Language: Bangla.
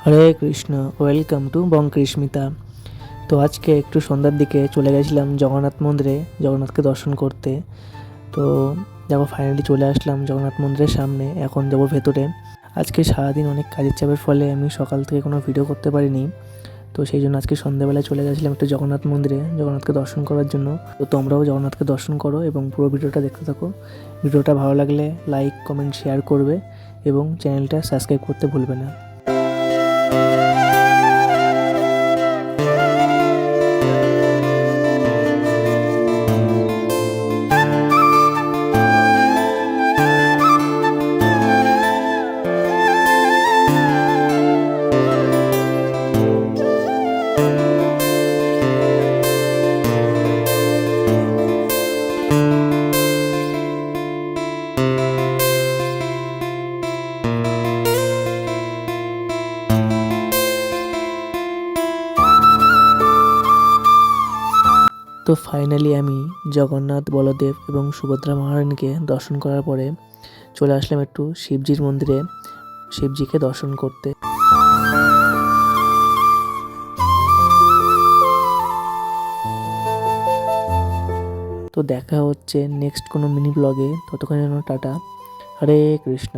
Hare Krishna, welcome to Bankrishmita. তো আজকে একটু সন্ধ্যার দিকে চলে গেছিলাম জগন্নাথ মন্দিরে জগন্নাথকে দর্শন করতে। তো দেখো ফাইনালি চলে আসলাম জগন্নাথ মন্দিরের সামনে, এখন যাবো ভেতরে। আজকে সারাদিন অনেক কাজের চাপের ফলে আমি সকাল থেকে কোনো ভিডিও করতে পারিনি। তো সেই জন্য আজকে সন্ধ্যাবেলায় চলে গেছিলাম একটু জগন্নাথ মন্দিরে জগন্নাথকে দর্শন করার জন্য। তো তোমরাও জগন্নাথকে দর্শন করো এবং পুরো ভিডিওটা দেখতে থাকো। ভিডিওটা ভালো লাগলে লাইক, কমেন্ট, শেয়ার করবে এবং চ্যানেলটা সাবস্ক্রাইব করতে ভুলবে না। তো ফাইনালি আমি জগন্নাথ, বলদেব এবং সুভদ্রা মহারানীকে দর্শন করার পরে চলে আসলাম একটু শিবজির মন্দিরে শিবজিকে দর্শন করতে। তো দেখা হচ্ছে নেক্সট কোনো মিনি ব্লগে, ততক্ষণ যেন টাটা। হরে কৃষ্ণ।